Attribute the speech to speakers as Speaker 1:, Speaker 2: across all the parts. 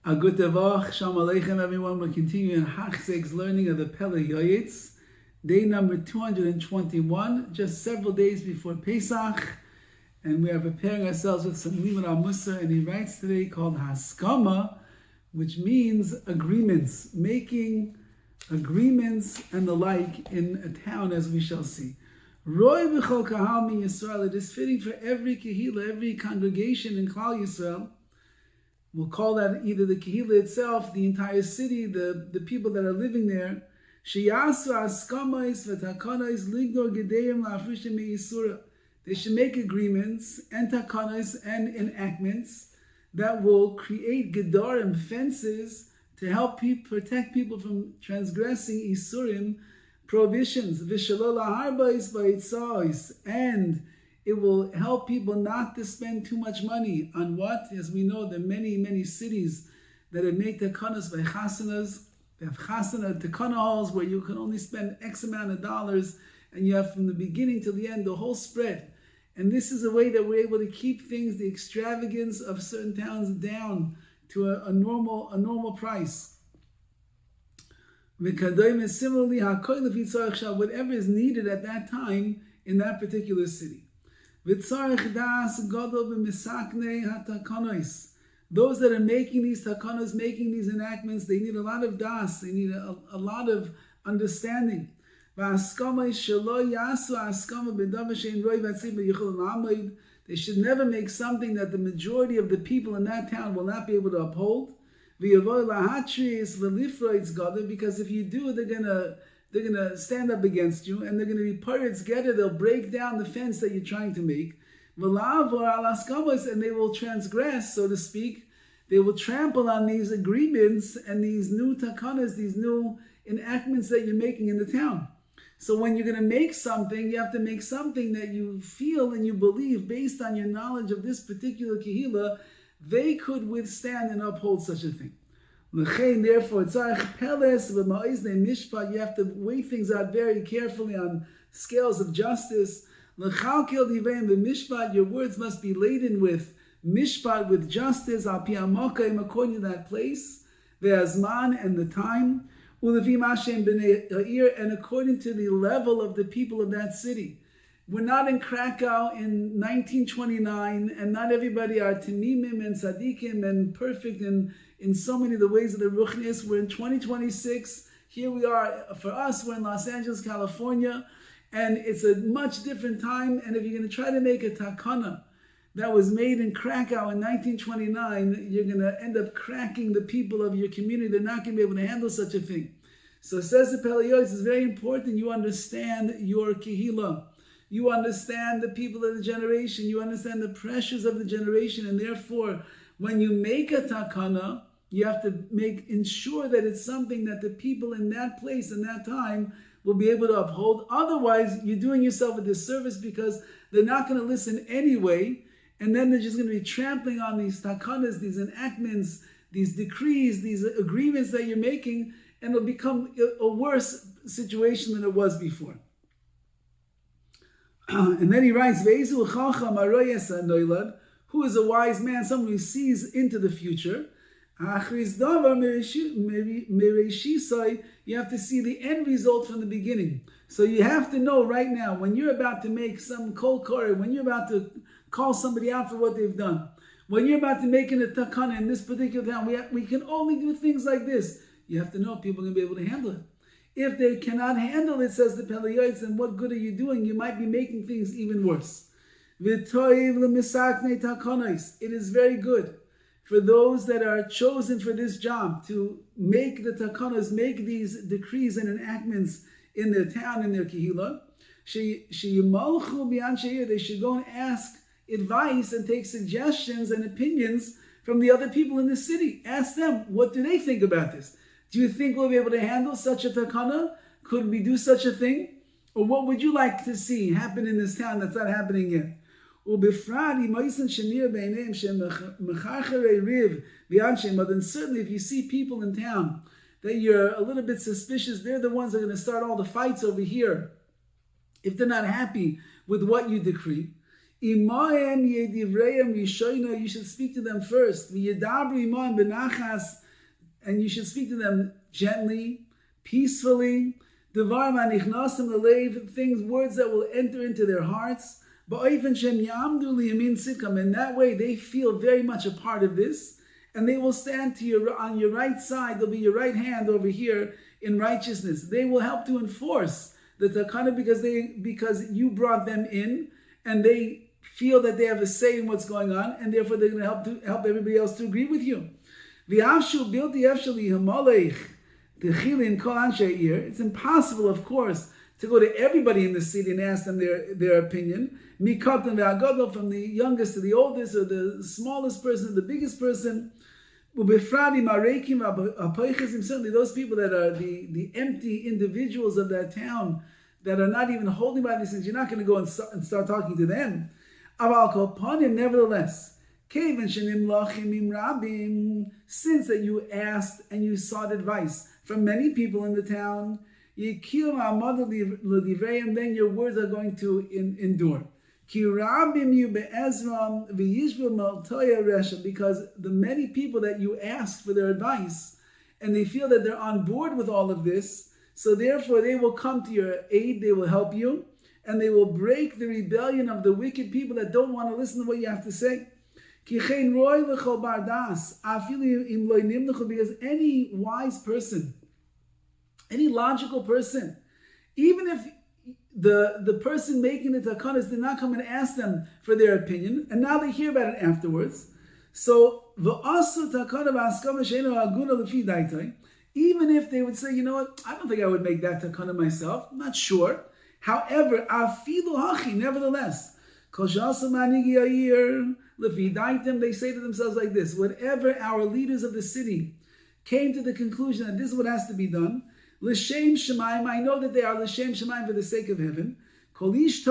Speaker 1: A good Tevach, Shalom Aleichem, everyone. We're continuing Hachzeg's learning of the Pele Yoetz, day number 221, just several days before Pesach, and we are preparing ourselves with some Limud Musar, and he writes today called Haskama, which means agreements, making agreements and the like in a town, as we shall see. Roy b'chol kahal mi Yisrael, it is fitting for every Kehillah, every congregation in Klal Yisrael. We'll call that either the Kehillah itself, the entire city, the people that are living there. They should make agreements and takanos and enactments that will create gedarim, fences, to help protect people from transgressing isurim, prohibitions. And it will help people not to spend too much money on what? As we know, there are many, many cities that have made takanas by chasanas. They have chasana takana halls where you can only spend X amount of dollars, and you have from the beginning till the end the whole spread. And this is a way that we're able to keep things, the extravagance of certain towns, down to a normal price. Similarly, whatever is needed at that time in that particular city. Those that are making these takanos, making these enactments, they need a lot of das, they need a lot of understanding. They should never make something that the majority of the people in that town will not be able to uphold. Because if you do, they're gonna stand up against you, and they're gonna be pirates together. They'll break down the fence that you're trying to make, and they will transgress, so to speak. They will trample on these agreements and these new takanas, these new enactments that you're making in the town. So when you're gonna make something, you have to make something that you feel and you believe, based on your knowledge of this particular Kehillah, they could withstand and uphold such a thing. Therefore, you have to weigh things out very carefully on scales of justice. Your words must be laden with mishpat, with justice, according to that place, the azman and the time, and according to the level of the people of that city. We're not in Krakow in 1929, and not everybody are Tamimim and Tzadikim and perfect in so many of the ways of the Ruchnis. We're in 2026. Here we are. For us, we're in Los Angeles, California, and it's a much different time. And if you're going to try to make a takana that was made in Krakow in 1929, you're going to end up cracking the people of your community. They're not going to be able to handle such a thing. So says the Pele Yoetz, it's very important you understand your Kehillah. You understand the people of the generation. You understand the pressures of the generation. And therefore, when you make a takana, you have to ensure that it's something that the people in that place and that time will be able to uphold. Otherwise, you're doing yourself a disservice, because they're not going to listen anyway. And then they're just going to be trampling on these takanas, these enactments, these decrees, these agreements that you're making. And it'll become a worse situation than it was before. And then he writes, who is a wise man? Someone who sees into the future. You have to see the end result from the beginning. So you have to know right now, when you're about to make some kol koreh, when you're about to call somebody out for what they've done, when you're about to make an takana in this particular town, we can only do things like this. You have to know people are going to be able to handle it. If they cannot handle it, says the Pele Yoetz, then what good are you doing? You might be making things even worse. It is very good for those that are chosen for this job to make the takanas, make these decrees and enactments in their town, in their Kehillah. They should go and ask advice and take suggestions and opinions from the other people in the city. Ask them, what do they think about this? Do you think we'll be able to handle such a takana? Could we do such a thing? Or what would you like to see happen in this town that's not happening yet? But then certainly if you see people in town that you're a little bit suspicious, they're the ones that are going to start all the fights over here. If they're not happy with what you decree, Imahem yedivrayim rishoyna, you should speak to them first. V'yedabri imahem benachas, and you should speak to them gently, peacefully. Devarim hanichnasim lelev, things, words that will enter into their hearts. Ba'ofen shem yamdu liyamin sitkam, and that way they feel very much a part of this, and they will stand to on your right side. They'll be your right hand over here in righteousness. They will help to enforce the takana because you brought them in, and they feel that they have a say in what's going on, and therefore they're going to help everybody else to agree with you. It's impossible, of course, to go to everybody in the city and ask them their opinion. From the youngest to the oldest, or the smallest person to the biggest person. Certainly those people that are the empty individuals of that town, that are not even holding by these things, you're not going to go and start talking to them. Nevertheless, since that you asked and you sought advice from many people in the town, then your words are going to endure. Because the many people that you ask for their advice, and they feel that they're on board with all of this, so therefore they will come to your aid, they will help you, and they will break the rebellion of the wicked people that don't want to listen to what you have to say. Because any wise person, any logical person, even if the person making the takanas did not come and ask them for their opinion, and now they hear about it afterwards, so even if they would say, you know what, I don't think I would make that takana myself, I'm not sure. However, nevertheless, they say to themselves like this: whatever our leaders of the city came to the conclusion that this is what has to be done, l'shem shemaim, I know that they are l'shem shemaim, for the sake of heaven. Each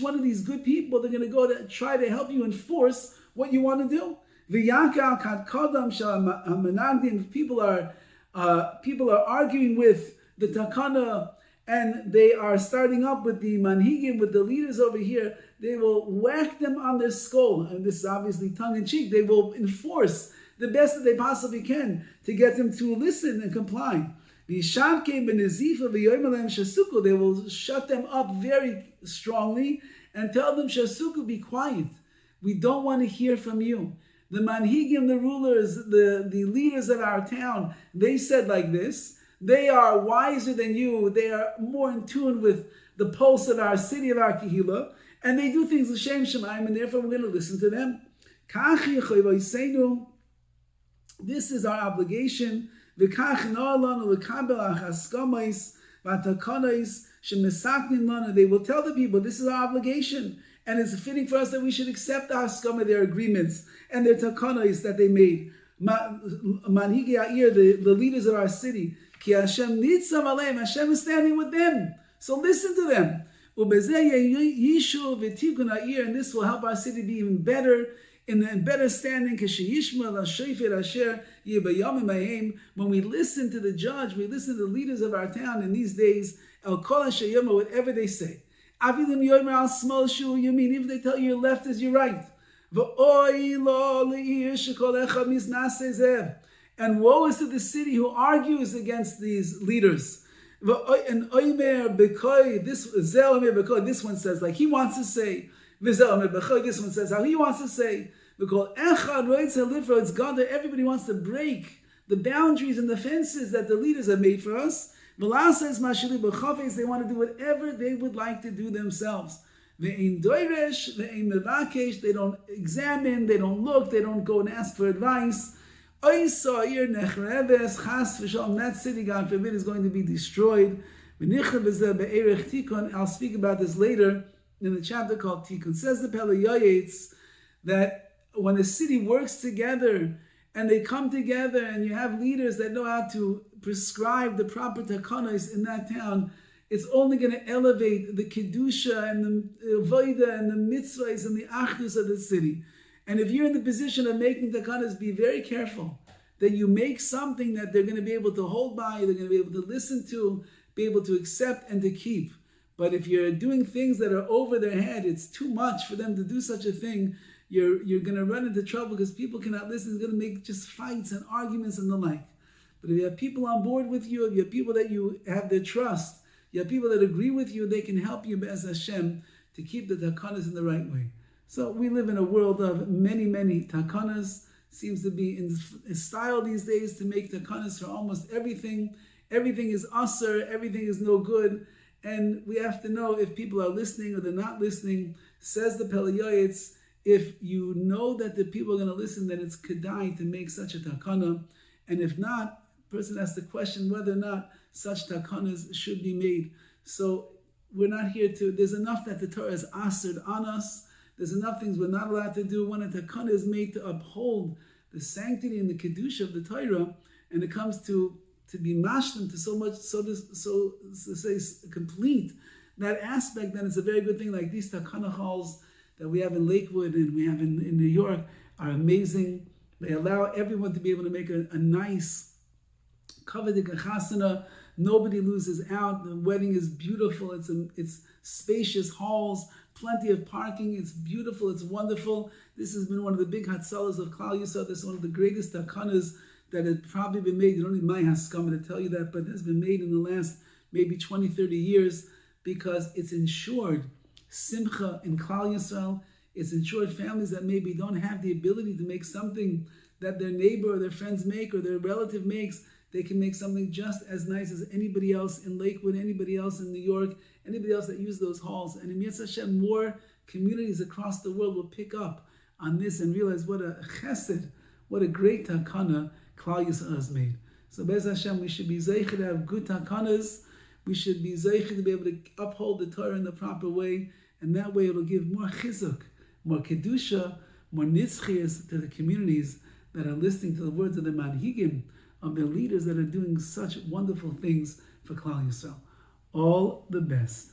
Speaker 1: one of these good people, they're going to go to try to help you enforce what you want to do. People are arguing with the takana, and they are starting up with the manhigim, with the leaders over here. They will whack them on their skull, and this is obviously tongue-in-cheek. They will enforce the best that they possibly can to get them to listen and comply. They will shut them up very strongly and tell them, Shasuku, be quiet. We don't want to hear from you. The manhigim, the rulers, the leaders of our town, they said like this. They are wiser than you. They are more in tune with the pulse of our city, of our Kehillah, and they do things l'shem shemaim, and therefore we're going to listen to them. This is our obligation. They will tell the people, this is our obligation, and it's fitting for us that we should accept the haskama, their agreements, and their takanais that they made. Manhigi Ha'ir, the leaders of our city, Ki Hashem nitzam aleim, Hashem is standing with them. So listen to them. And this will help our city be even better, in better standing. When we listen to the judge, we listen to the leaders of our town in these days, whatever they say. Even if they tell you your left is your right. And woe is to the city who argues against these leaders. And this one says like he wants to say. This one says how he wants to say. It's God that everybody wants to break the boundaries and the fences that the leaders have made for us. They want to do whatever they would like to do themselves. They don't examine, they don't look, they don't go and ask for advice. That city, God forbid, is going to be destroyed. I'll speak about this later in the chapter called Tikkun. Says the Pele Yoetz that when a city works together and they come together and you have leaders that know how to prescribe the proper takanos in that town, it's only going to elevate the kedusha and the avoda and the mitzvahs and the achdus of the city. And if you're in the position of making takanos, be very careful that you make something that they're going to be able to hold by, they're going to be able to listen to, be able to accept and to keep. But if you're doing things that are over their head, it's too much for them to do such a thing. You're going to run into trouble because people cannot listen. It's going to make just fights and arguments and the like. But if you have people on board with you, if you have people that you have their trust, you have people that agree with you, they can help you, Be'ez Hashem, to keep the takanas in the right way. So we live in a world of many, many takanas. Seems to be in style these days to make takanas for almost everything. Everything is asr, everything is no good. And we have to know if people are listening or they're not listening. Says the Pele Yoetz, if you know that the people are going to listen, then it's kedai to make such a takana. And if not, the person has to question whether or not such takanas should be made. So we're not here to, there's enough that the Torah is asred on us. There's enough things we're not allowed to do. When a takana is made to uphold the sanctity and the kedusha of the Torah, and it comes to be mashlim to so much, so to say, complete that aspect, then it's a very good thing. Like these takana halls that we have in Lakewood and we have in New York are amazing. They allow everyone to be able to make a nice kavadik chasana. Nobody loses out. The wedding is beautiful. It's spacious halls, plenty of parking. It's beautiful. It's wonderful. This has been one of the big hatzalas of Klal Yisrael. This is one of the greatest takanas that had probably been made. You don't need my haskama to tell you that, but it has been made in the last maybe 20, 30 years because it's ensured simcha in Klal Yisrael. It's ensured families that maybe don't have the ability to make something that their neighbor or their friends make or their relative makes. They can make something just as nice as anybody else in Lakewood, anybody else in New York, anybody else that use those halls. And in Yetz Hashem, more communities across the world will pick up on this and realize what a chesed, what a great takana Klal Yisrael has made. So Be'ez Hashem, we should be zeicher to have good takanas. We should be zeicher to be able to uphold the Torah in the proper way, and that way it'll give more chizuk, more kedusha, more nitzchias to the communities that are listening to the words of the manhigim, of their leaders that are doing such wonderful things for Klal Yisrael. All the best.